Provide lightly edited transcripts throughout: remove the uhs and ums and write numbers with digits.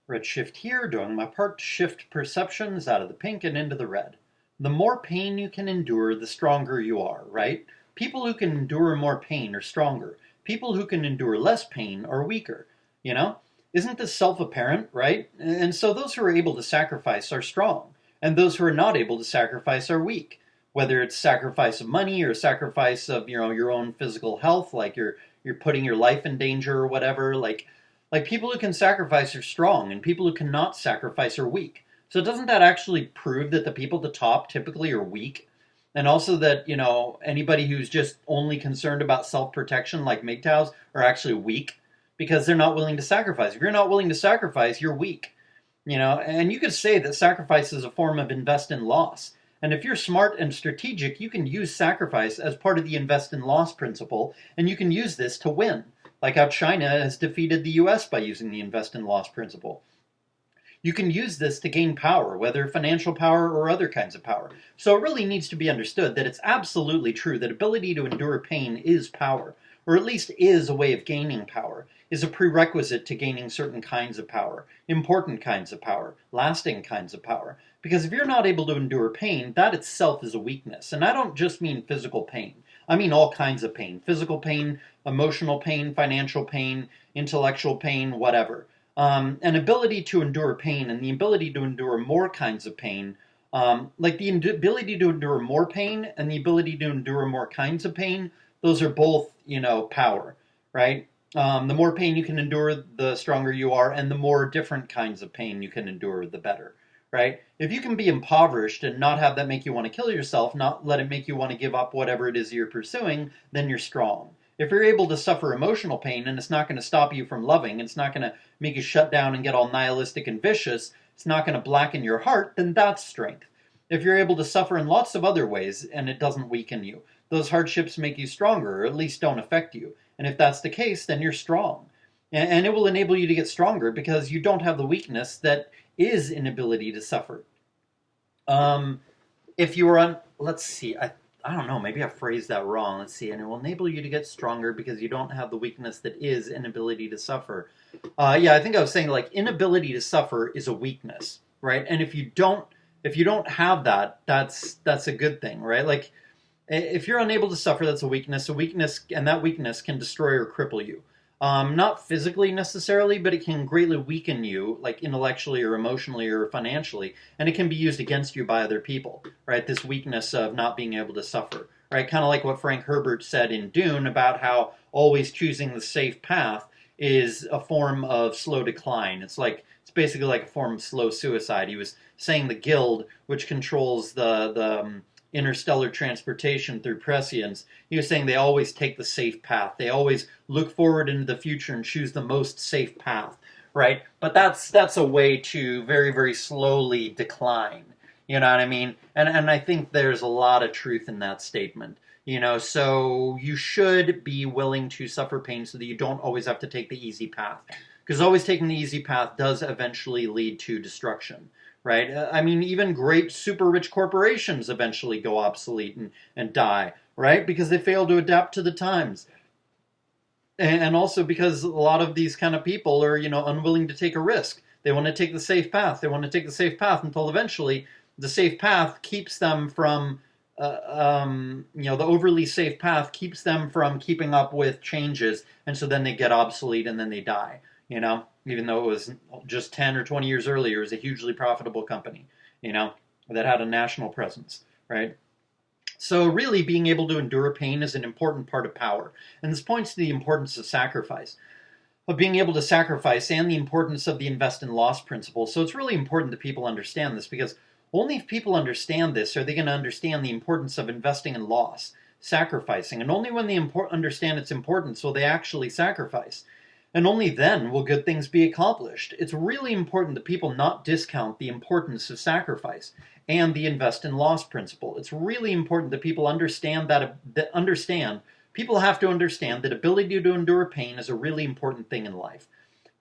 Redshift here, doing my part to shift perceptions out of the pink and into the red. The more pain you can endure, the stronger you are, right? People who can endure more pain are stronger. People who can endure less pain are weaker, you know? Isn't this self-apparent, right? And so those who are able to sacrifice are strong, and those who are not able to sacrifice are weak. Whether it's sacrifice of money or sacrifice of, your own physical health, like you're putting your life in danger or whatever, like people who can sacrifice are strong and people who cannot sacrifice are weak. So doesn't that actually prove that the people at the top typically are weak? And also that, anybody who's just only concerned about self-protection like MGTOWs are actually weak because they're not willing to sacrifice. If you're not willing to sacrifice, you're weak. And you could say that sacrifice is a form of invest in loss. And if you're smart and strategic, you can use sacrifice as part of the invest in loss principle, and you can use this to win, like how China has defeated the US by using the invest in loss principle. You can use this to gain power, whether financial power or other kinds of power. So it really needs to be understood that it's absolutely true that ability to endure pain is power, or at least is a way of gaining power, is a prerequisite to gaining certain kinds of power, important kinds of power, lasting kinds of power. Because if you're not able to endure pain, that itself is a weakness. And I don't just mean physical pain. I mean all kinds of pain. Physical pain, emotional pain, financial pain, intellectual pain, whatever. An ability to endure pain and the ability to endure more kinds of pain, like the ability to endure more pain and the ability to endure more kinds of pain, those are both, power, right? The more pain you can endure, the stronger you are, and the more different kinds of pain you can endure, the better, right? If you can be impoverished and not have that make you want to kill yourself, not let it make you want to give up whatever it is you're pursuing, then you're strong. If you're able to suffer emotional pain and it's not going to stop you from loving, it's not going to make you shut down and get all nihilistic and vicious, it's not going to blacken your heart, then that's strength. If you're able to suffer in lots of other ways and it doesn't weaken you, those hardships make you stronger, or at least don't affect you. And if that's the case, then you're strong. And it will enable you to get stronger because you don't have the weakness that is inability to suffer. If you were on, let's see, I don't know, maybe I phrased that wrong. Let's see, and it will enable you to get stronger because you don't have the weakness that is inability to suffer. Yeah, I think I was saying like inability to suffer is a weakness, right? And if you don't have that, that's a good thing, right? Like if you're unable to suffer, that's a weakness. A weakness, and that weakness can destroy or cripple you. Not physically necessarily, but it can greatly weaken you, like intellectually or emotionally or financially, and it can be used against you by other people, right? This weakness of not being able to suffer, right? Kind of like what Frank Herbert said in Dune about how always choosing the safe path is a form of slow decline. It's basically like a form of slow suicide. He was saying the guild, which controls the interstellar transportation through prescience, he was saying they always take the safe path. They always look forward into the future and choose the most safe path, right? But that's a way to very, very slowly decline. You know what I mean? And I think there's a lot of truth in that statement. So you should be willing to suffer pain so that you don't always have to take the easy path. Because always taking the easy path does eventually lead to destruction, right? I mean, even great super rich corporations eventually go obsolete and die, right? Because they fail to adapt to the times. And also because a lot of these kind of people are, unwilling to take a risk. They want to take the safe path. They want to take the safe path until eventually the safe path keeps them from, the overly safe path keeps them from keeping up with changes. And so then they get obsolete and then they die, even though it was just 10 or 20 years earlier, it was a hugely profitable company, that had a national presence, right? So really being able to endure pain is an important part of power. And this points to the importance of sacrifice, of being able to sacrifice, and the importance of the invest in loss principle. So it's really important that people understand this, because only if people understand this are they going to understand the importance of investing in loss, sacrificing. And only when they understand its importance will they actually sacrifice. And only then will good things be accomplished. It's really important that people not discount the importance of sacrifice and the invest in loss principle. It's really important that people understand people have to understand that ability to endure pain is a really important thing in life.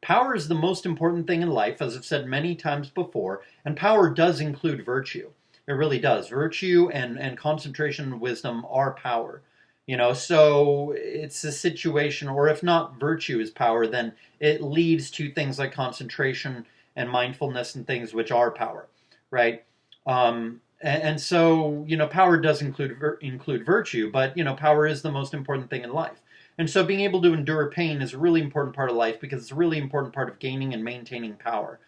Power is the most important thing in life, as I've said many times before, and power does include virtue. It really does. Virtue and concentration and wisdom are power. So it's a situation, or if not virtue is power, then it leads to things like concentration and mindfulness and things which are power, right? And so, power does include virtue, but, power is the most important thing in life. And so being able to endure pain is a really important part of life because it's a really important part of gaining and maintaining power.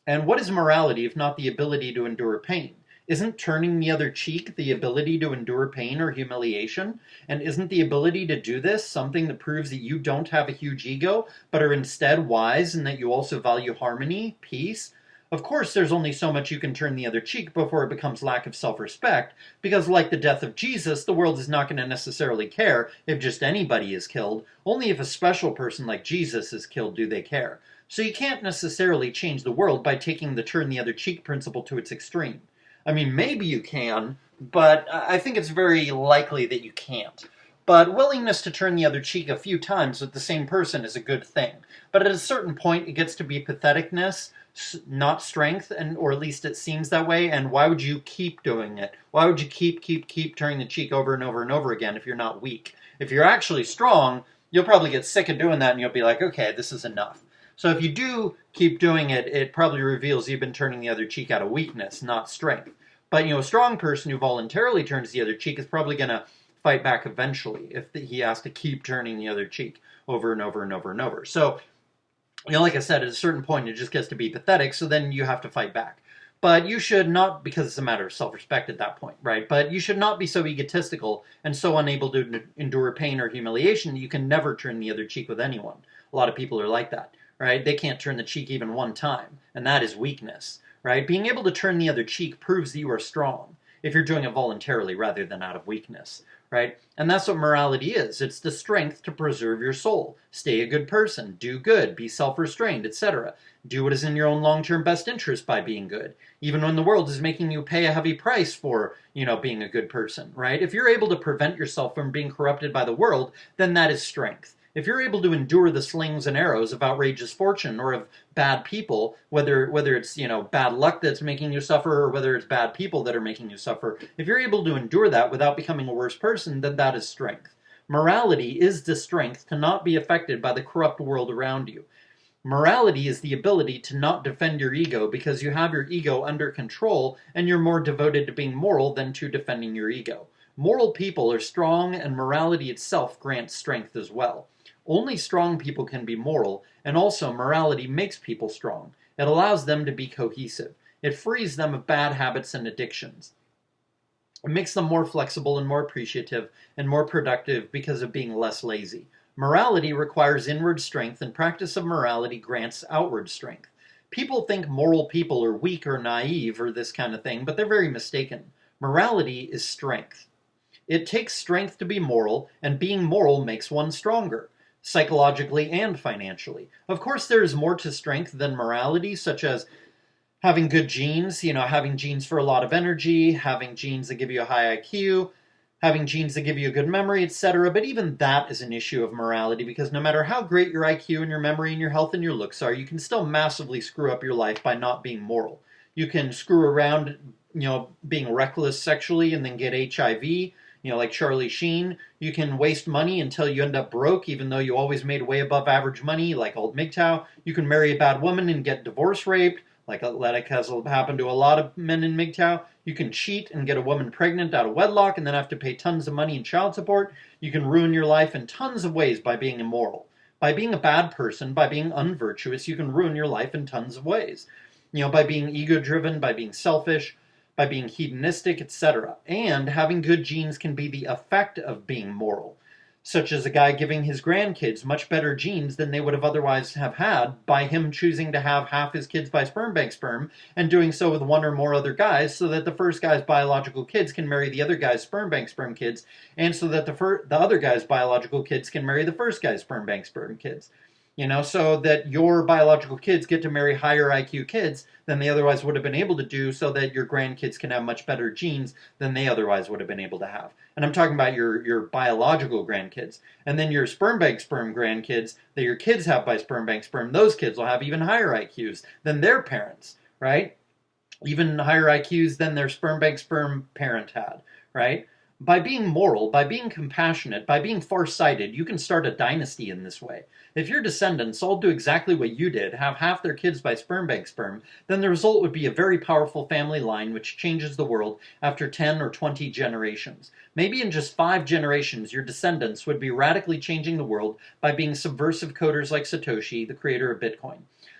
And what is morality if not the ability to endure pain? Isn't turning the other cheek the ability to endure pain or humiliation? And isn't the ability to do this something that proves that you don't have a huge ego, but are instead wise and that you also value harmony, peace? Of course, there's only so much you can turn the other cheek before it becomes lack of self-respect, because like the death of Jesus, the world is not going to necessarily care if just anybody is killed. Only if a special person like Jesus is killed do they care. So you can't necessarily change the world by taking the turn the other cheek principle to its extreme. I mean, maybe you can, but I think it's very likely that you can't. But willingness to turn the other cheek a few times with the same person is a good thing. But at a certain point, it gets to be patheticness, not strength, or at least it seems that way. And why would you keep doing it? Why would you keep turning the cheek over and over and over again if you're not weak? If you're actually strong, you'll probably get sick of doing that and you'll be like, okay, this is enough. So if you do keep doing it, it probably reveals you've been turning the other cheek out of weakness, not strength. But, a strong person who voluntarily turns the other cheek is probably going to fight back eventually if he has to keep turning the other cheek over and over and over and over. So, like I said, at a certain point, it just gets to be pathetic, so then you have to fight back. But you should not, because it's a matter of self-respect at that point, right? But you should not be so egotistical and so unable to endure pain or humiliation that you can never turn the other cheek with anyone. A lot of people are like that. Right? They can't turn the cheek even one time, and that is weakness, right? Being able to turn the other cheek proves that you are strong if you're doing it voluntarily rather than out of weakness, right? And that's what morality is. It's the strength to preserve your soul, stay a good person, do good, be self-restrained, etc. Do what is in your own long-term best interest by being good, even when the world is making you pay a heavy price for, being a good person, right? If you're able to prevent yourself from being corrupted by the world, then that is strength. If you're able to endure the slings and arrows of outrageous fortune or of bad people, whether it's, bad luck that's making you suffer or whether it's bad people that are making you suffer, if you're able to endure that without becoming a worse person, then that is strength. Morality is the strength to not be affected by the corrupt world around you. Morality is the ability to not defend your ego because you have your ego under control and you're more devoted to being moral than to defending your ego. Moral people are strong, and morality itself grants strength as well. Only strong people can be moral, and also morality makes people strong. It allows them to be cohesive. It frees them of bad habits and addictions. It makes them more flexible and more appreciative and more productive because of being less lazy. Morality requires inward strength, and practice of morality grants outward strength. People think moral people are weak or naive or this kind of thing, but they're very mistaken. Morality is strength. It takes strength to be moral, and being moral makes one stronger, psychologically and financially. Of course, there is more to strength than morality, such as having good genes, having genes for a lot of energy, having genes that give you a high IQ, having genes that give you a good memory, etc. But even that is an issue of morality, because no matter how great your IQ and your memory and your health and your looks are, you can still massively screw up your life by not being moral. You can screw around, being reckless sexually and then get HIV, like Charlie Sheen. You can waste money until you end up broke, even though you always made way above average money, like old MGTOW. You can marry a bad woman and get divorce raped, like has happened to a lot of men in MGTOW. You can cheat and get a woman pregnant out of wedlock and then have to pay tons of money in child support. You can ruin your life in tons of ways by being immoral. By being a bad person, by being unvirtuous, you can ruin your life in tons of ways. By being ego-driven, by being selfish, by being hedonistic, etc. And having good genes can be the effect of being moral, such as a guy giving his grandkids much better genes than they would have otherwise have had by him choosing to have half his kids by sperm bank sperm and doing so with one or more other guys so that the first guy's biological kids can marry the other guy's sperm bank sperm kids and so that the other guy's biological kids can marry the first guy's sperm bank sperm kids. So that your biological kids get to marry higher IQ kids than they otherwise would have been able to do so that your grandkids can have much better genes than they otherwise would have been able to have. And I'm talking about your biological grandkids. And then your sperm bank sperm grandkids that your kids have by sperm bank sperm, those kids will have even higher IQs than their parents, right? Even higher IQs than their sperm bank sperm parent had, right? By being moral, by being compassionate, by being far-sighted, you can start a dynasty in this way. If your descendants all do exactly what you did, have half their kids by sperm bank sperm, then the result would be a very powerful family line which changes the world after 10 or 20 generations. Maybe in just 5 generations, your descendants would be radically changing the world by being subversive coders like Satoshi, the creator of Bitcoin.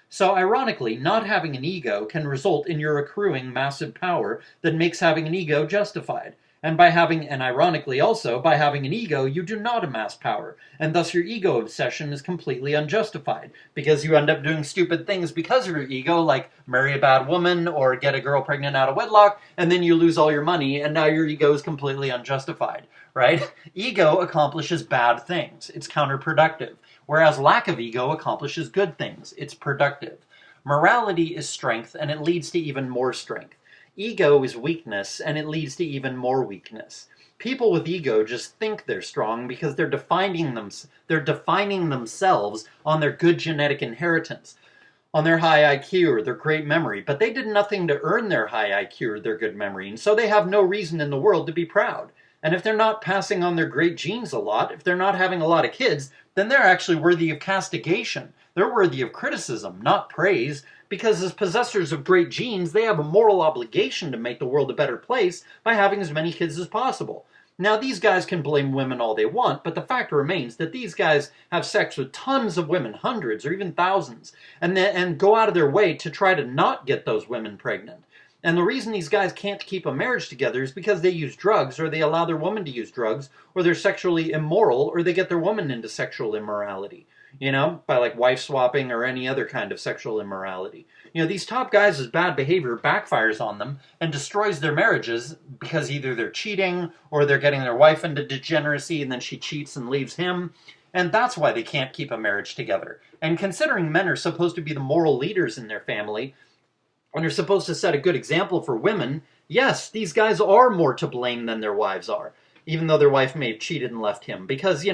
So, ironically, not having an ego can result in your accruing massive power that makes having an ego justified. And ironically also, by having an ego, you do not amass power, and thus your ego obsession is completely unjustified, because you end up doing stupid things because of your ego, like marry a bad woman or get a girl pregnant out of wedlock, and then you lose all your money, and now your ego is completely unjustified, right? Ego accomplishes bad things. It's counterproductive, whereas lack of ego accomplishes good things. It's productive. Morality is strength, and it leads to even more strength. Ego is weakness, and it leads to even more weakness. People with ego just think they're strong because they're defining themselves on their good genetic inheritance, on their high IQ or their great memory, but they did nothing to earn their high IQ or their good memory, and so they have no reason in the world to be proud. And if they're not passing on their great genes a lot, if they're not having a lot of kids, then they're actually worthy of castigation. They're worthy of criticism, not praise, because as possessors of great genes, they have a moral obligation to make the world a better place by having as many kids as possible. Now, these guys can blame women all they want, but the fact remains that these guys have sex with tons of women, hundreds or even thousands, and go out of their way to try to not get those women pregnant. And the reason these guys can't keep a marriage together is because they use drugs, or they allow their woman to use drugs, or they're sexually immoral, or they get their woman into sexual immorality. By like wife swapping or any other kind of sexual immorality. These top guys' bad behavior backfires on them and destroys their marriages because either they're cheating or they're getting their wife into degeneracy and then she cheats and leaves him. And that's why they can't keep a marriage together. And considering men are supposed to be the moral leaders in their family, and are supposed to set a good example for women, yes, these guys are more to blame than their wives are, even though their wife may have cheated and left him. Because,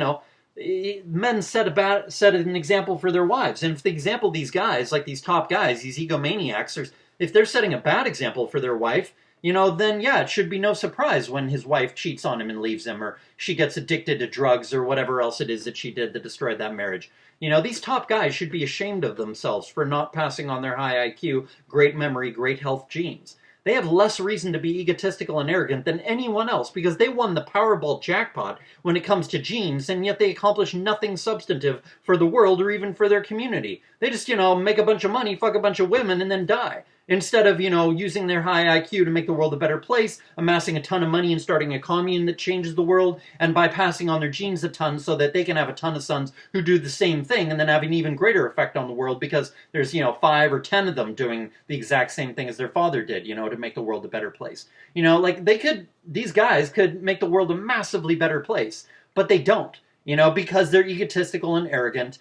men set an example for their wives. And if the example these guys, like these top guys, these egomaniacs, if they're setting a bad example for their wife, then yeah, it should be no surprise when his wife cheats on him and leaves him, or she gets addicted to drugs or whatever else it is that she did that destroyed that marriage. These top guys should be ashamed of themselves for not passing on their high IQ, great memory, great health genes. They have less reason to be egotistical and arrogant than anyone else because they won the Powerball jackpot when it comes to genes, and yet they accomplish nothing substantive for the world or even for their community. They just, make a bunch of money, fuck a bunch of women, and then die. Instead of, using their high IQ to make the world a better place, amassing a ton of money and starting a commune that changes the world, and by passing on their genes a ton so that they can have a ton of sons who do the same thing and then have an even greater effect on the world because there's, 5 or 10 of them doing the exact same thing as their father did, to make the world a better place. These guys could make the world a massively better place, but they don't, because they're egotistical and arrogant.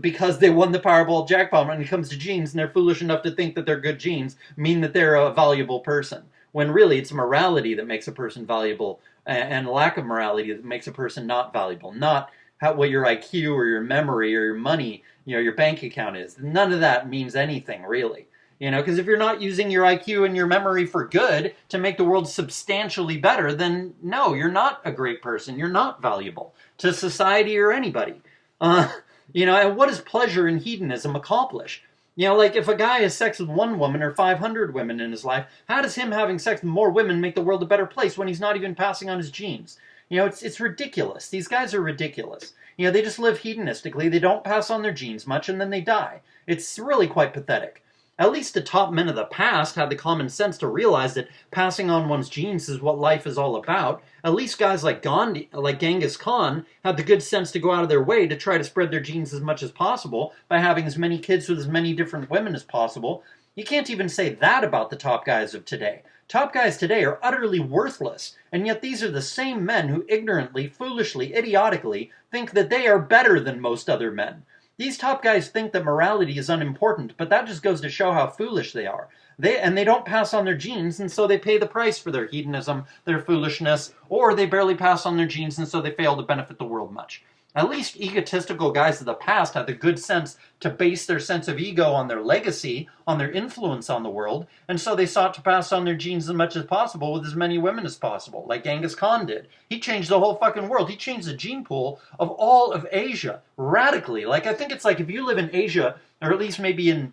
Because they won the Powerball jackpot when it comes to genes, and they're foolish enough to think that their good genes mean that they're a valuable person. When really it's morality that makes a person valuable, and lack of morality that makes a person not valuable. Not what your IQ or your memory or your money, your bank account is. None of that means anything, really. Because if you're not using your IQ and your memory for good to make the world substantially better, then no, you're not a great person. You're not valuable to society or anybody. And what does pleasure and hedonism accomplish? If a guy has sex with one woman or 500 women in his life, how does him having sex with more women make the world a better place when he's not even passing on his genes? It's ridiculous. These guys are ridiculous. They just live hedonistically, they don't pass on their genes much, and then they die. It's really quite pathetic. At least the top men of the past had the common sense to realize that passing on one's genes is what life is all about. At least guys like Gandhi, like Genghis Khan, had the good sense to go out of their way to try to spread their genes as much as possible by having as many kids with as many different women as possible. You can't even say that about the top guys of today. Top guys today are utterly worthless, and yet these are the same men who ignorantly, foolishly, idiotically think that they are better than most other men. These top guys think that morality is unimportant, but that just goes to show how foolish they are. They don't pass on their genes, and so they pay the price for their hedonism, their foolishness, or they barely pass on their genes, and so they fail to benefit the world much. At least egotistical guys of the past had the good sense to base their sense of ego on their legacy, on their influence on the world, and so they sought to pass on their genes as much as possible with as many women as possible, like Genghis Khan did. He changed the whole fucking world. He changed the gene pool of all of Asia radically. Like, I think it's like if you live in Asia, or at least maybe in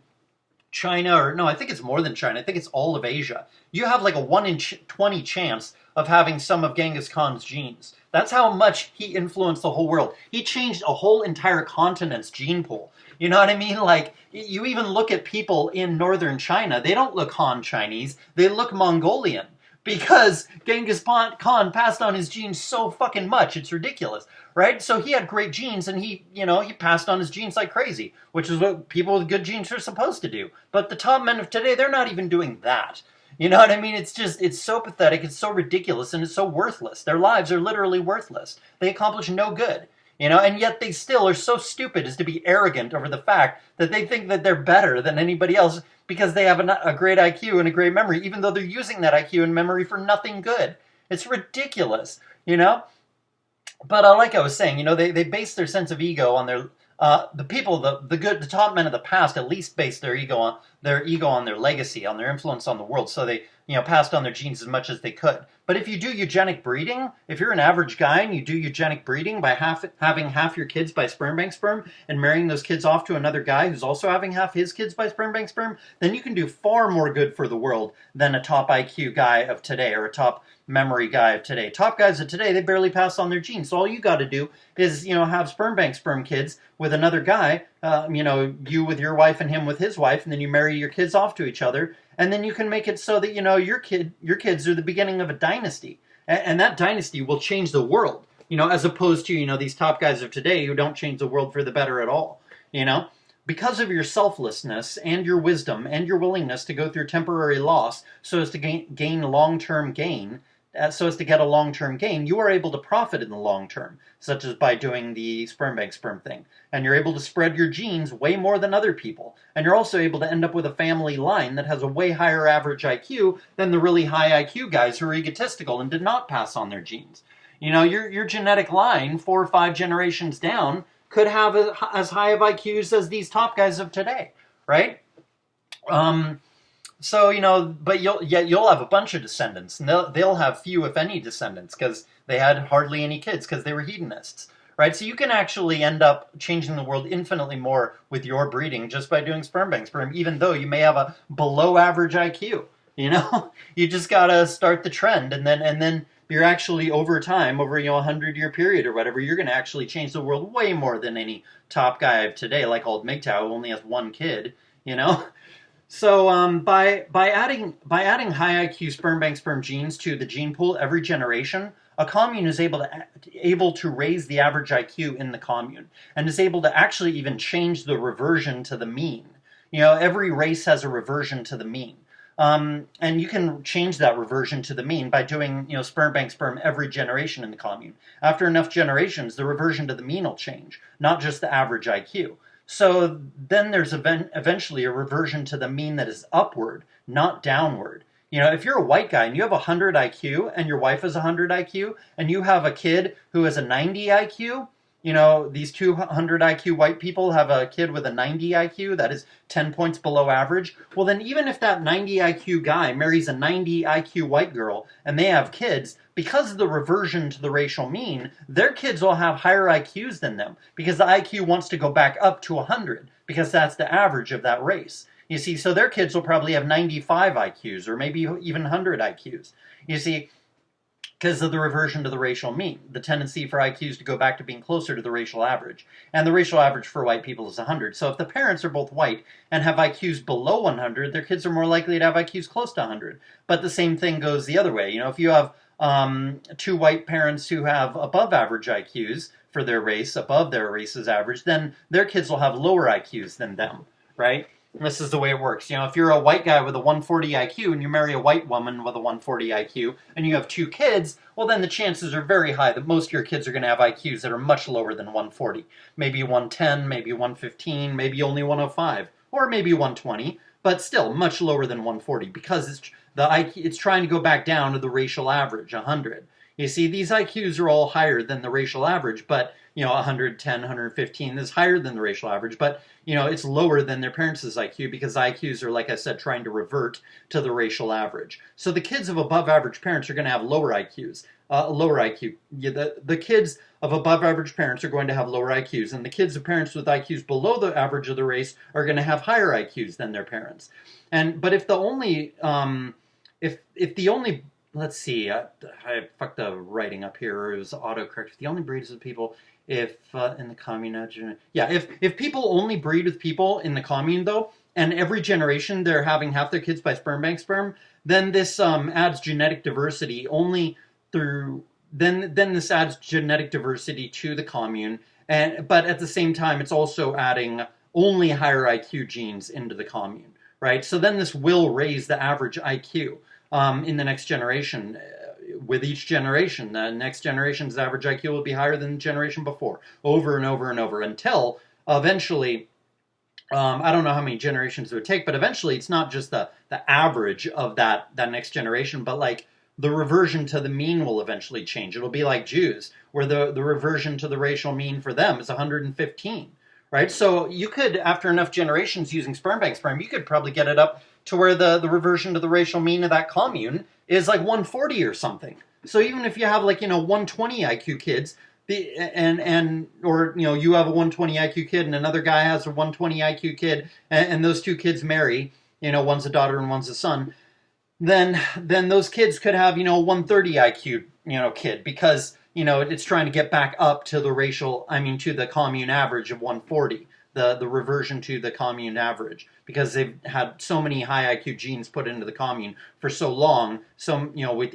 China, or no, I think it's more than China. I think it's all of Asia. You have like a 1 in 20 chance of having some of Genghis Khan's genes. That's how much he influenced the whole world. He changed a whole entire continent's gene pool. You know what I mean? Like, you even look at people in northern China, they don't look Han Chinese, they look Mongolian. Because Genghis Khan passed on his genes so fucking much, it's ridiculous, right? So he had great genes, and he passed on his genes like crazy, which is what people with good genes are supposed to do. But the top men of today, they're not even doing that. You know what I mean? It's so pathetic, it's so ridiculous, and it's so worthless. Their lives are literally worthless. They accomplish no good. And yet they still are so stupid as to be arrogant over the fact that they think that they're better than anybody else because they have a great IQ and a great memory, even though they're using that IQ and memory for nothing good. It's ridiculous, But like I was saying, they base their sense of ego on their the top men of the past at least based their ego on their legacy, on their influence on the world. So they passed on their genes as much as they could. But if you do eugenic breeding, if you're an average guy and you do eugenic breeding by having half your kids by sperm bank sperm and marrying those kids off to another guy who's also having half his kids by sperm bank sperm, then you can do far more good for the world than a top IQ guy of today or a top memory guy of today. Top guys of today, they barely pass on their genes. So all you got to do is, have sperm bank sperm kids with another guy, you with your wife and him with his wife, and then you marry your kids off to each other. And then you can make it so that, your kids are the beginning of a dynasty. And that dynasty will change the world, as opposed to, these top guys of today who don't change the world for the better at all, Because of your selflessness and your wisdom and your willingness to go through temporary loss so as to gain long-term gain, so as to get a long-term gain, you are able to profit in the long term, such as by doing the sperm bank sperm thing. And you're able to spread your genes way more than other people. And you're also able to end up with a family line that has a way higher average IQ than the really high IQ guys who are egotistical and did not pass on their genes. Your genetic line, 4 or 5 generations down, could have as high of IQs as these top guys of today, right? So, but you'll have a bunch of descendants, and they'll have few, if any, descendants, because they had hardly any kids, because they were hedonists, right? So you can actually end up changing the world infinitely more with your breeding just by doing sperm bank sperm, even though you may have a below average IQ, You just gotta start the trend, and then you're actually, over time, over a 100-year period or whatever, you're going to actually change the world way more than any top guy of today, like old MGTOW, who only has 1 kid, So by adding high IQ sperm bank sperm genes to the gene pool every generation, a commune is able to raise the average IQ in the commune, and is able to actually even change the reversion to the mean. Every race has a reversion to the mean. And you can change that reversion to the mean by doing, sperm bank sperm every generation in the commune. After enough generations, the reversion to the mean will change, not just the average IQ. So then there's eventually a reversion to the mean that is upward, not downward. If you're a white guy and you have 100 IQ and your wife has 100 IQ and you have a kid who has a 90 IQ, these 200 IQ white people have a kid with a 90 IQ, that is 10 points below average. Well, then even if that 90 IQ guy marries a 90 IQ white girl and they have kids, because of the reversion to the racial mean, their kids will have higher IQs than them because the IQ wants to go back up to 100 because that's the average of that race. You see, so their kids will probably have 95 IQs or maybe even 100 IQs. You see, because of the reversion to the racial mean, the tendency for IQs to go back to being closer to the racial average. And the racial average for white people is 100. So if the parents are both white and have IQs below 100, their kids are more likely to have IQs close to 100. But the same thing goes the other way. If you have 2 white parents who have above average IQs for their race, above their race's average, then their kids will have lower IQs than them, right? This is the way it works. If you're a white guy with a 140 IQ and you marry a white woman with a 140 IQ and you have 2 kids, well, then the chances are very high that most of your kids are going to have IQs that are much lower than 140. Maybe 110, maybe 115, maybe only 105, or maybe 120, but still much lower than 140 because it's trying to go back down to the racial average, 100. You see, these IQs are all higher than the racial average, but 110, 115 is higher than the racial average, but it's lower than their parents' IQ because IQs are, like I said, trying to revert to the racial average. So the kids of above average parents are going to have lower IQs, lower IQ. Yeah, the kids of above average parents are going to have lower IQs, and the kids of parents with IQs below the average of the race are going to have higher IQs than their parents. But if the only if the only let's see, I fucked the writing up here. It was autocorrect. If the only breeds of people, if in the commune, yeah, if people only breed with people in the commune though, and every generation they're having half their kids by sperm bank sperm, then this adds genetic diversity only through. Then this adds genetic diversity to the commune, but at the same time, it's also adding only higher IQ genes into the commune, right? So then this will raise the average IQ in the next generation. With each generation, the next generation's average IQ will be higher than the generation before, over and over and over, until eventually, I don't know how many generations it would take, but eventually it's not just the average of that next generation, but like the reversion to the mean will eventually change. It'll be like Jews, where the reversion to the racial mean for them is 115, right? So you could, after enough generations using sperm bank sperm, you could probably get it up to where the reversion to the racial mean of that commune is like 140 or something. So even if you have like 120 IQ kids, or you have a 120 IQ kid and another guy has a 120 IQ kid, and those two kids marry, one's a daughter and one's a son, then those kids could have 130 IQ kid, because it's trying to get back up to to the commune average of 140. The reversion to the commune average, because they've had so many high IQ genes put into the commune for so long. So with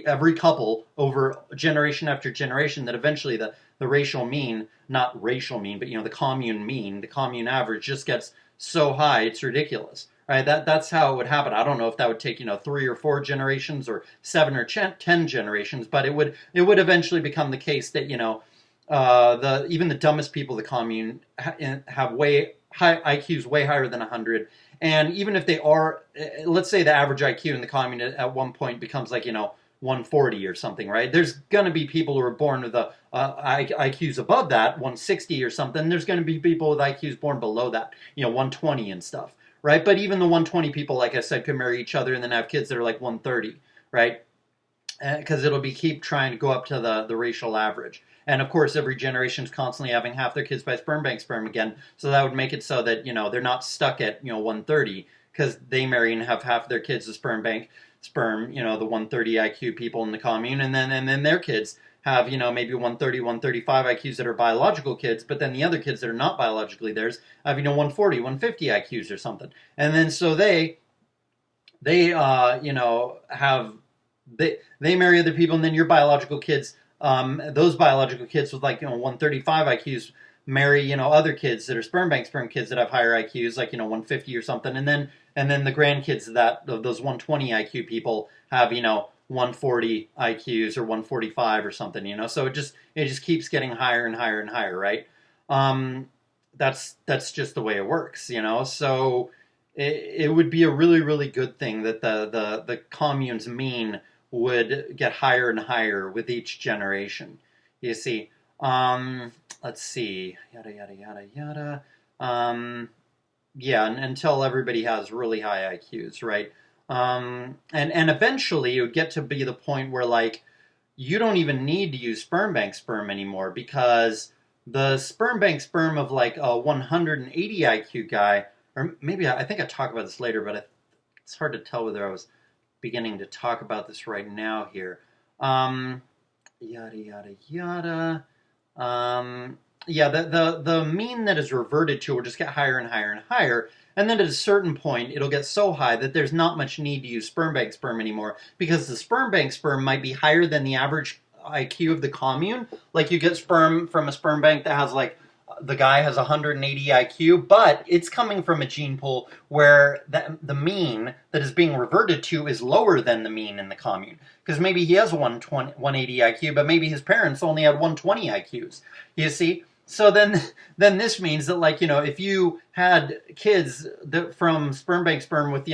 every couple over generation after generation, that eventually the racial mean, not racial mean, but the commune mean, the commune average just gets so high it's ridiculous, right? That's how it would happen. I don't know if that would take 3 or 4 generations or 7 or 10 generations, but it would eventually become the case that even the dumbest people of the commune have way high IQs, way higher than 100. And even if they are, let's say the average IQ in the commune at one point becomes like 140 or something, right? There's going to be people who are born with IQs above that, 160 or something. There's going to be people with IQs born below that, 120 and stuff, right? But even the 120 people, like I said, could marry each other and then have kids that are like 130, right? Because it'll keep trying to go up to the racial average. And of course, every generation is constantly having half their kids by sperm bank sperm again. So that would make it so that, they're not stuck at, 130, because they marry and have half their kids as sperm bank sperm, the 130 IQ people in the commune. And then their kids have, maybe 130, 135 IQs that are biological kids, but then the other kids that are not biologically theirs have, 140, 150 IQs or something. And then so they have, they marry other people, and then your biological kids, those biological kids with 135 IQs marry other kids that are sperm bank sperm kids that have higher IQs, like 150 or something, and then the grandkids of those 120 IQ people have 140 IQs or 145 or something. So it just keeps getting higher and higher and higher, right? That's just the way it works, So it would be a really, really good thing that the commune's mean would get higher and higher with each generation. You see, let's see, yada yada yada yada. Yeah, until everybody has really high IQs, right? And eventually it would get to be the point where you don't even need to use sperm bank sperm anymore, because the sperm bank sperm of a 180 IQ guy, or maybe I think I talk about this later, but it's hard to tell whether I was beginning to talk about this right now here. Yada yada yada. Yeah, the mean that is reverted to will just get higher and higher and higher, and then at a certain point it'll get so high that there's not much need to use sperm bank sperm anymore, because the sperm bank sperm might be higher than the average IQ of the commune. Like you get sperm from a sperm bank that has the guy has 180 IQ, but it's coming from a gene pool where the mean that is being reverted to is lower than the mean in the commune. Because maybe he has 180 IQ, but maybe his parents only had 120 IQs. You see? So then this means that if you had kids from sperm bank sperm with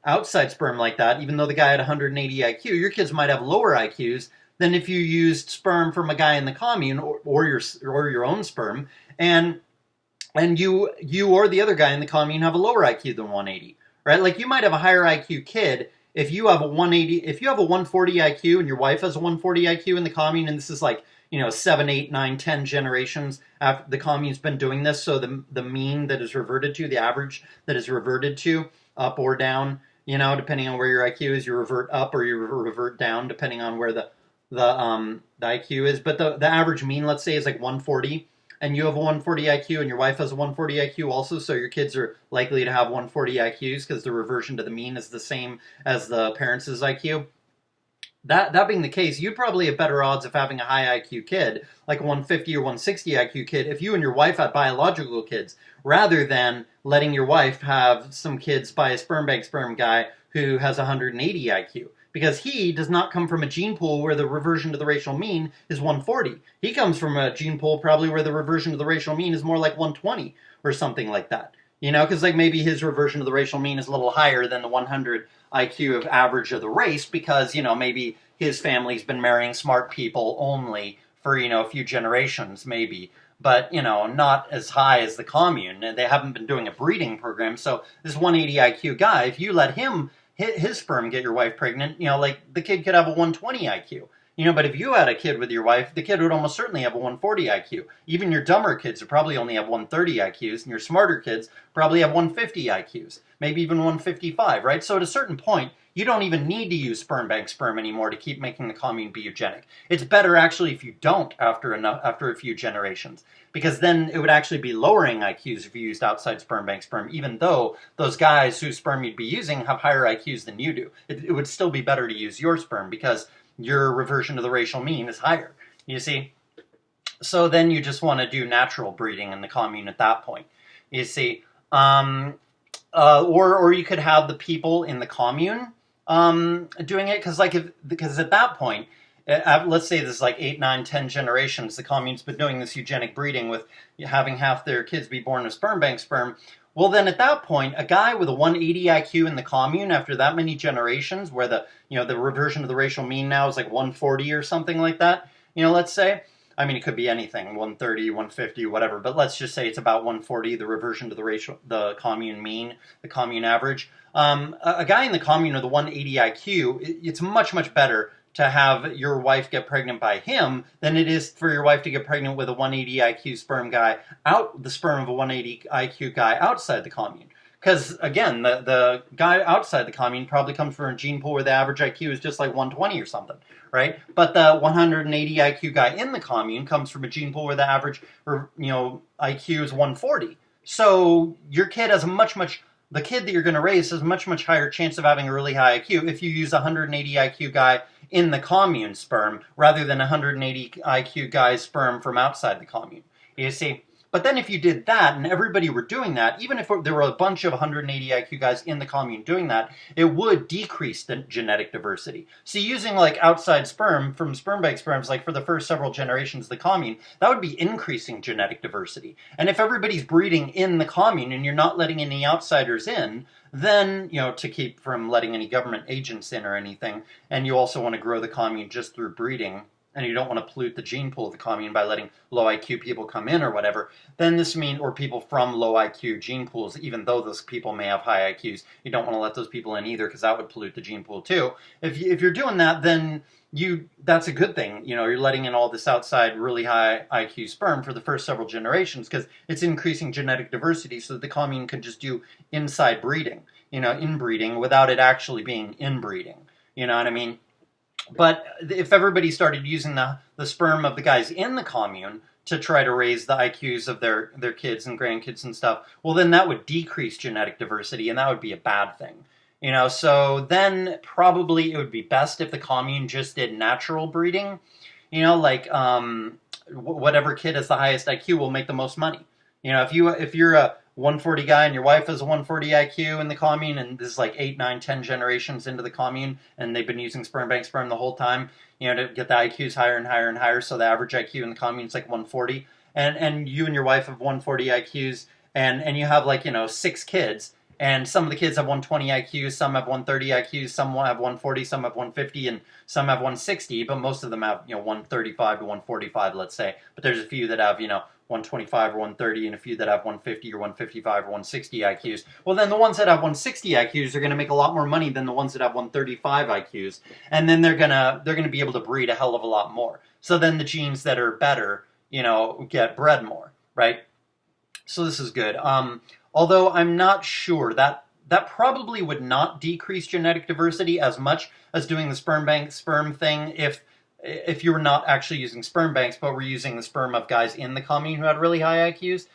outside sperm like that, even though the guy had 180 IQ, your kids might have lower IQs than if you used sperm from a guy in the commune, or your own sperm, and you or the other guy in the commune have a lower IQ than 180, right? Like you might have a higher IQ kid if you have a 180, if you have a 140 IQ and your wife has a 140 IQ in the commune, and this is like, 7, 8, 9, 10 generations after the commune's been doing this, so the mean that is reverted to, the average that is reverted to, up or down, depending on where your IQ is, you revert up or you revert down depending on where the IQ is. But the average mean, let's say, is like 140, and you have a 140 IQ and your wife has a 140 IQ also, so your kids are likely to have 140 IQs because the reversion to the mean is the same as the parents' IQ. That being the case, you'd probably have better odds of having a high IQ kid, like a 150 or 160 IQ kid, if you and your wife had biological kids, rather than letting your wife have some kids by a sperm bank sperm guy who has 180 IQ. Because he does not come from a gene pool where the reversion to the racial mean is 140. He comes from a gene pool probably where the reversion to the racial mean is more like 120 or something like that. Because like maybe his reversion to the racial mean is a little higher than the 100 IQ of average of the race because, maybe his family's been marrying smart people only for, a few generations, maybe. But, not as high as the commune. And they haven't been doing a breeding program. So this 180 IQ guy, if you let him his sperm get your wife pregnant, like the kid could have a 120 IQ. But if you had a kid with your wife, the kid would almost certainly have a 140 IQ. Even your dumber kids would probably only have 130 IQs, and your smarter kids probably have 150 IQs, maybe even 155, right? So at a certain point, you don't even need to use sperm bank sperm anymore to keep making the commune be eugenic. It's better actually if you don't after a few generations, because then it would actually be lowering IQs if you used outside sperm bank sperm, even though those guys whose sperm you'd be using have higher IQs than you do. It would still be better to use your sperm because your reversion to the racial mean is higher, you see? So then you just want to do natural breeding in the commune at that point, you see? Or you could have the people in the commune doing it, because at that point, let's say there's like 8, 9, 10 generations, the commune's been doing this eugenic breeding with having half their kids be born with sperm bank sperm. Well, then at that point, a guy with a 180 IQ in the commune after that many generations, where the reversion to the racial mean now is like 140 or something like that, let's say. I mean, it could be anything, 130, 150, whatever, but let's just say it's about 140, the reversion to the commune mean, the commune average. A guy in the commune with a 180 IQ, it's much, much better to have your wife get pregnant by him than it is for your wife to get pregnant with a 180 IQ sperm guy, the sperm of a 180 IQ guy outside the commune. Because, again, the guy outside the commune probably comes from a gene pool where the average IQ is just like 120 or something, right? But the 180 IQ guy in the commune comes from a gene pool where the average, IQ is 140. So your kid has the kid that you're going to raise has a much, much higher chance of having a really high IQ if you use a 180 IQ guy in the commune sperm rather than a 180 IQ guy's sperm from outside the commune. You see? But then if you did that and everybody were doing that, even if there were a bunch of 180 IQ guys in the commune doing that, it would decrease the genetic diversity. So using like outside sperm from sperm bank sperms, like for the first several generations of the commune, that would be increasing genetic diversity. And if everybody's breeding in the commune and you're not letting any outsiders in, then, to keep from letting any government agents in or anything, and you also want to grow the commune just through breeding, and you don't want to pollute the gene pool of the commune by letting low IQ people come in or whatever, then or people from low IQ gene pools, even though those people may have high IQs, you don't want to let those people in either because that would pollute the gene pool too. If you're doing that, then that's a good thing. You're letting in all this outside really high IQ sperm for the first several generations because it's increasing genetic diversity so that the commune can just do inside breeding, inbreeding without it actually being inbreeding. You know what I mean? But if everybody started using the sperm of the guys in the commune to try to raise the IQs of their kids and grandkids and stuff, well, then that would decrease genetic diversity, and that would be a bad thing. So then probably it would be best if the commune just did natural breeding. Whatever kid has the highest IQ will make the most money. If you're a 140 guy and your wife has a 140 IQ in the commune, and this is like 8, 9, 10 generations into the commune, and they've been using sperm bank sperm the whole time, to get the IQs higher and higher and higher, so the average IQ in the commune is like 140, and you and your wife have 140 IQs, and you have 6 kids, And some of the kids have 120 IQs, some have 130 IQs, some have 140, some have 150, and some have 160. But most of them have 135 to 145, let's say. But there's a few that have 125 or 130, and a few that have 150 or 155 or 160 IQs. Well, then the ones that have 160 IQs are going to make a lot more money than the ones that have 135 IQs, and then they're gonna be able to breed a hell of a lot more. So then the genes that are better, get bred more, right? So this is good. Although I'm not sure that probably would not decrease genetic diversity as much as doing the sperm bank sperm thing if you were not actually using sperm banks, but were using the sperm of guys in the commune who had really high IQs.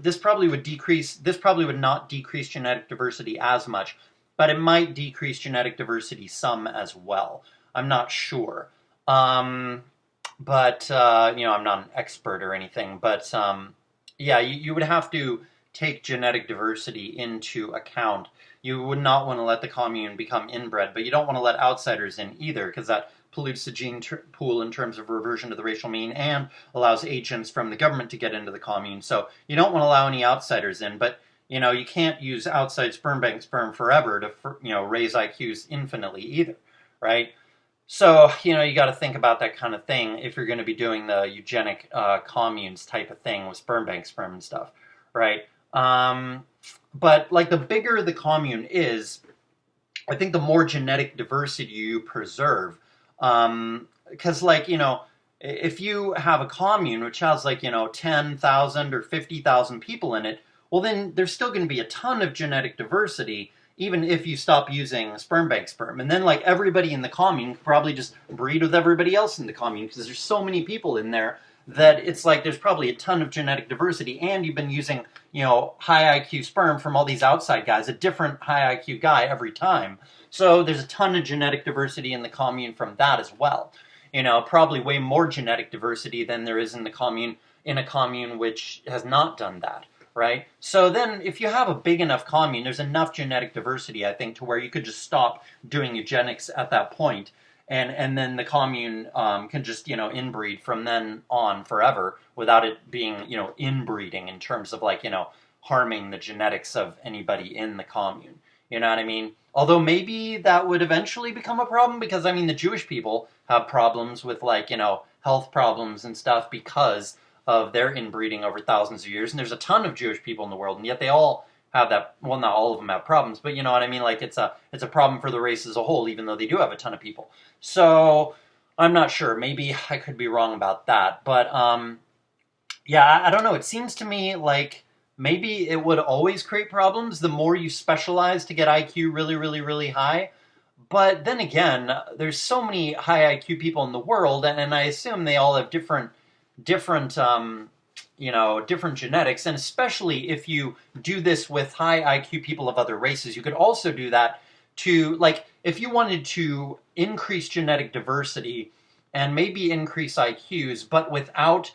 This probably would decrease. This probably would not decrease genetic diversity as much, but it might decrease genetic diversity some as well. I'm not sure. But I'm not an expert or anything. But yeah, you would have to take genetic diversity into account. You would not want to let the commune become inbred, but you don't want to let outsiders in either, because that pollutes the gene pool in terms of reversion to the racial mean and allows agents from the government to get into the commune. So you don't want to allow any outsiders in, but you can't use outside sperm bank sperm forever to raise IQs infinitely either, right? So you got to think about that kind of thing if you're going to be doing the eugenic communes type of thing with sperm bank sperm and stuff, right? But like the bigger the commune is, I think the more genetic diversity you preserve. Because if you have a commune which has 10,000 or 50,000 people in it, well then there's still going to be a ton of genetic diversity even if you stop using sperm bank sperm. And then everybody in the commune could probably just breed with everybody else in the commune because there's so many people in there that it's there's probably a ton of genetic diversity, and you've been using high IQ sperm from all these outside guys, a different high IQ guy every time. So there's a ton of genetic diversity in the commune from that as well. Probably way more genetic diversity than there is in a commune which has not done that, right? So then if you have a big enough commune, there's enough genetic diversity, I think, to where you could just stop doing eugenics at that point, and then the commune can just inbreed from then on forever without it being inbreeding in terms of harming the genetics of anybody in the commune. You know what I mean? Although maybe that would eventually become a problem, because the Jewish people have problems with health problems and stuff because of their inbreeding over thousands of years. And there's a ton of Jewish people in the world, and yet they all have that. Well, not all of them have problems, but you know what I mean? It's a problem for the race as a whole, even though they do have a ton of people. So I'm not sure. Maybe I could be wrong about that. But yeah, I don't know. It seems to me like maybe it would always create problems the more you specialize to get IQ really, really, really high. But then again, there's so many high IQ people in the world, and I assume they all have different different genetics. And especially if you do this with high IQ people of other races, you could also do that to, if you wanted to increase genetic diversity and maybe increase IQs, but without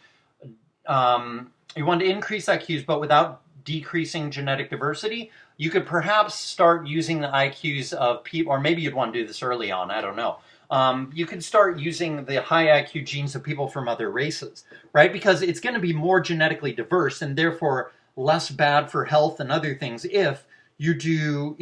you want to increase IQs, but without decreasing genetic diversity, you could perhaps start using the IQs of people, or maybe you'd want to do this early on, I don't know. You could start using the high IQ genes of people from other races, right? Because it's going to be more genetically diverse and therefore less bad for health and other things if you do,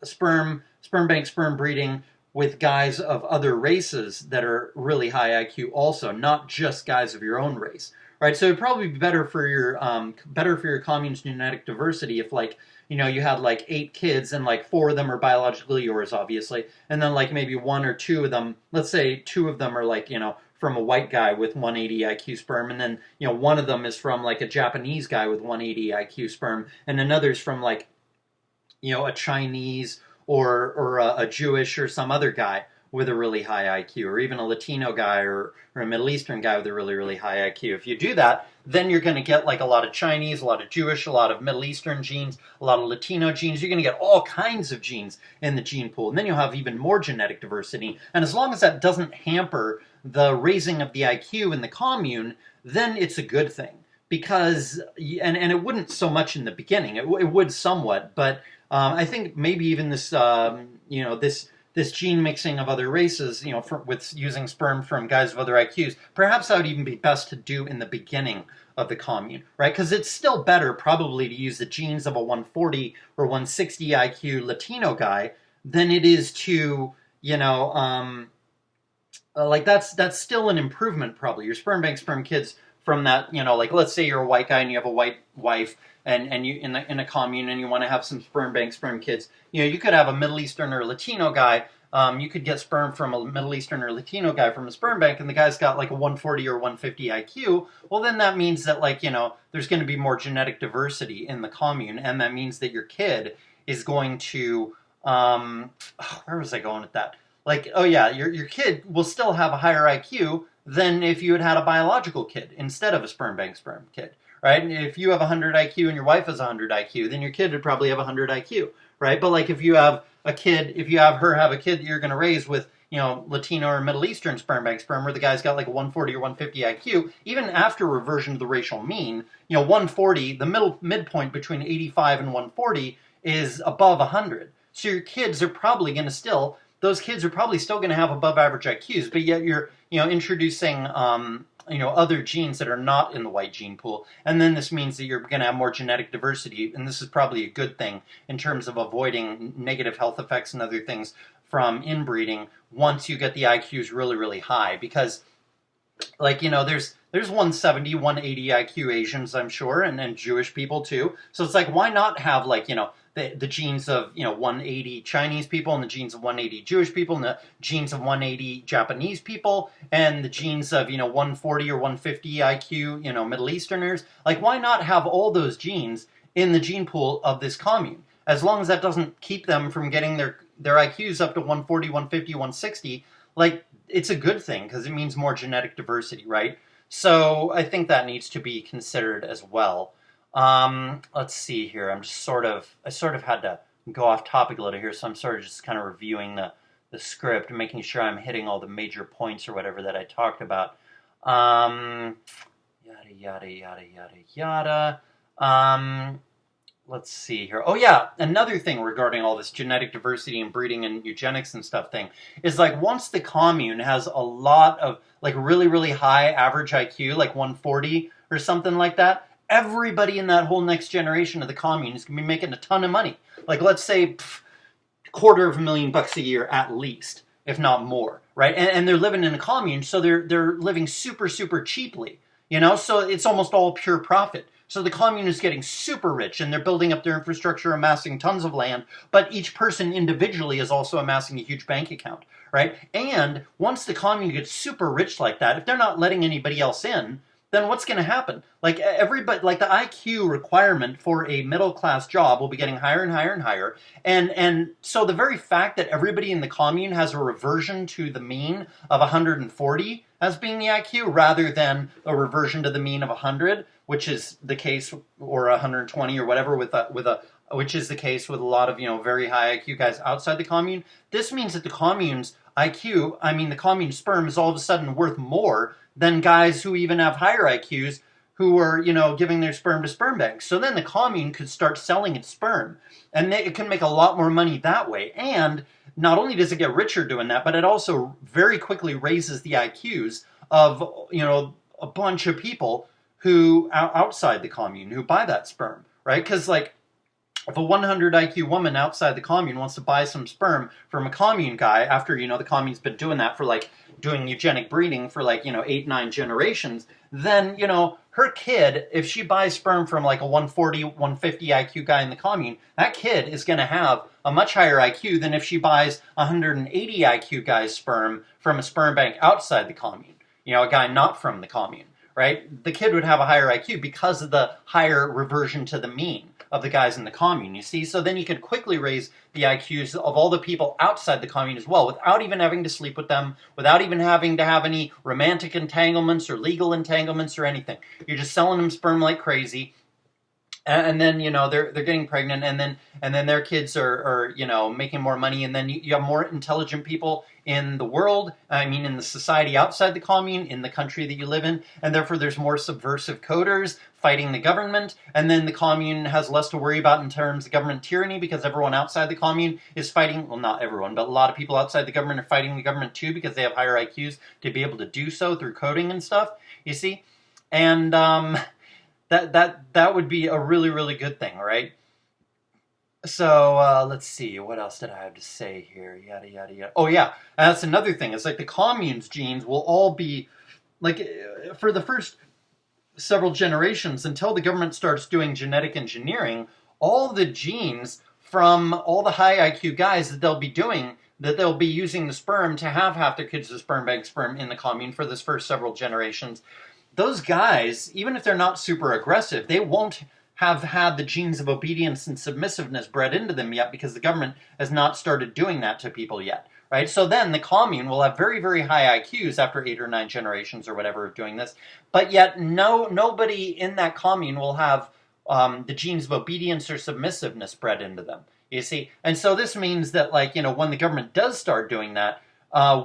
sperm bank sperm breeding with guys of other races that are really high IQ also, not just guys of your own race. Right, so it'd probably be better for your commune's genetic diversity if you had 8 kids and 4 of them are biologically yours, obviously, and then maybe 1 or 2 of them, let's say 2 of them are from a white guy with 180 IQ sperm, and then 1 of them is from a Japanese guy with 180 IQ sperm, and another's from a Chinese or a Jewish or some other guy with a really high IQ, or even a Latino guy or a Middle Eastern guy with a really, really high IQ. If you do that, then you're going to get a lot of Chinese, a lot of Jewish, a lot of Middle Eastern genes, a lot of Latino genes. You're going to get all kinds of genes in the gene pool, and then you'll have even more genetic diversity. And as long as that doesn't hamper the raising of the IQ in the commune, then it's a good thing. Because, and it wouldn't so much in the beginning, it would somewhat, but I think maybe even this, this gene mixing of other races, with using sperm from guys of other IQs, perhaps that would even be best to do in the beginning of the commune, right? Because it's still better probably to use the genes of a 140 or 160 IQ Latino guy than it is to, like that's still an improvement probably. Your sperm bank sperm kids from that, like let's say you're a white guy and you have a white wife and you in a commune and you want to have some sperm bank sperm kids, you could have a Middle Eastern or Latino guy. You could get sperm from a Middle Eastern or Latino guy from a sperm bank, and the guy's got like a 140 or 150 IQ. Well, then that means that there's going to be more genetic diversity in the commune, and that means that your kid is going to where was I going with that? Like, oh yeah, your kid will still have a higher IQ than if you had had a biological kid instead of a sperm bank sperm kid, right? And if you have 100 IQ and your wife has 100 IQ, then your kid would probably have 100 IQ, right? But like if you have a kid, if you have her have a kid that you're going to raise with, Latino or Middle Eastern sperm bank sperm, where the guy's got like a 140 or 150 IQ, even after reversion to the racial mean, 140, the midpoint between 85 and 140 is above 100. So your kids are probably going to those kids are probably still going to have above average IQs, but yet you're, introducing, other genes that are not in the white gene pool. And then this means that you're going to have more genetic diversity. And this is probably a good thing in terms of avoiding negative health effects and other things from inbreeding once you get the IQs really, really high. Because there's 170, 180 IQ Asians, I'm sure, and Jewish people too. So it's like, why not have the genes of 180 Chinese people and the genes of 180 Jewish people and the genes of 180 Japanese people and the genes of 140 or 150 IQ Middle Easterners? Like, why not have all those genes in the gene pool of this commune? As long as that doesn't keep them from getting their IQs up to 140, 150, 160, like, it's a good thing because it means more genetic diversity, right? So I think that needs to be considered as well. Let's see here. I sort of had to go off topic a little here, so I'm sort of just kind of reviewing the script and making sure I'm hitting all the major points or whatever that I talked about. Yada, yada, yada, yada, yada. Let's see here. Oh yeah, another thing regarding all this genetic diversity and breeding and eugenics and stuff thing is like once the commune has a lot of like really, really high average IQ, like 140 or something like that, everybody in that whole next generation of the commune is going to be making a ton of money. Like let's say $250,000 a year at least, if not more, right? And they're living in a commune, so they're living super, super cheaply, so it's almost all pure profit. So the commune is getting super rich and they're building up their infrastructure, amassing tons of land, but each person individually is also amassing a huge bank account, right? And once the commune gets super rich like that, if they're not letting anybody else in, then what's going to happen? Like everybody, like the IQ requirement for a middle class job will be getting higher and higher and higher. And so the very fact that everybody in the commune has a reversion to the mean of 140 as being the IQ rather than a reversion to the mean of 100, which is the case, or 120 or whatever which is the case with a lot of, very high IQ guys outside the commune. This means that the commune's the commune sperm is all of a sudden worth more than guys who even have higher IQs who are, giving their sperm to sperm banks. So then the commune could start selling its sperm, and it can make a lot more money that way. And not only does it get richer doing that, but it also very quickly raises the IQs of, a bunch of people who outside the commune who buy that sperm, right? Because like if a 100 IQ woman outside the commune wants to buy some sperm from a commune guy after, the commune's been doing that for like doing eugenic breeding for like, 8, 9 generations, then, her kid, if she buys sperm from like a 140, 150 IQ guy in the commune, that kid is going to have a much higher IQ than if she buys 180 IQ guy's sperm from a sperm bank outside the commune, a guy not from the commune, right? The kid would have a higher IQ because of the higher reversion to the mean of the guys in the commune, you see? So then you could quickly raise the IQs of all the people outside the commune as well, without even having to sleep with them, without even having to have any romantic entanglements or legal entanglements or anything. You're just selling them sperm like crazy, and then they're getting pregnant, and then their kids are making more money, and then you have more intelligent people in the world. I mean, in the society outside the commune, in the country that you live in, and therefore there's more subversive coders fighting the government, and then the commune has less to worry about in terms of government tyranny because everyone outside the commune is fighting. Well, not everyone, but a lot of people outside the government are fighting the government too because they have higher IQs to be able to do so through coding and stuff. You see, and that would be a really, really good thing, right? So let's see. What else did I have to say here? Yada yada yada. Oh yeah, and that's another thing. It's like the commune's genes will all be like for the first several generations until the government starts doing genetic engineering. All the genes from all the high IQ guys that they'll be using the sperm to have half their kids as sperm bank sperm in the commune for this first several generations, those guys, even if they're not super aggressive, they won't have had the genes of obedience and submissiveness bred into them yet because the government has not started doing that to people yet. Right? So then the commune will have very, very high IQs after 8 or 9 generations or whatever of doing this, but yet nobody in that commune will have the genes of obedience or submissiveness bred into them. You see, and so this means that, like, when the government does start doing that,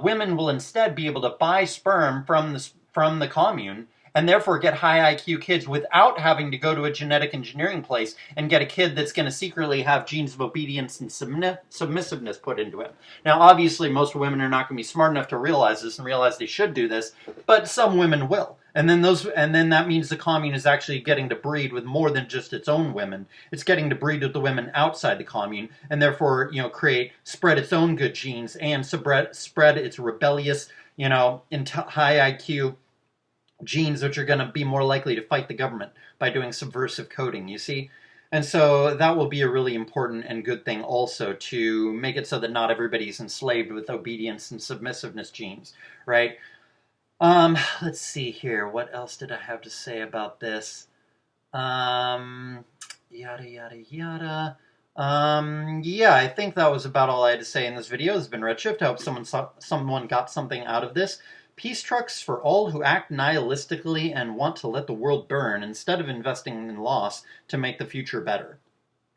women will instead be able to buy sperm from the commune and therefore get high IQ kids without having to go to a genetic engineering place and get a kid that's going to secretly have genes of obedience and submissiveness put into him. Now, obviously, most women are not going to be smart enough to realize this and realize they should do this, but some women will. And then that means the commune is actually getting to breed with more than just its own women. It's getting to breed with the women outside the commune, and therefore, spread its own good genes and spread its rebellious, high IQ genes, which are going to be more likely to fight the government by doing subversive coding, you see? And so that will be a really important and good thing also, to make it so that not everybody's enslaved with obedience and submissiveness genes, right? Let's see here. What else did I have to say about this? Yada, yada, yada. Yeah, I think that was about all I had to say in this video. This has been Redshift. I hope someone got something out of this. Peace trucks for all who act nihilistically and want to let the world burn instead of investing in loss to make the future better.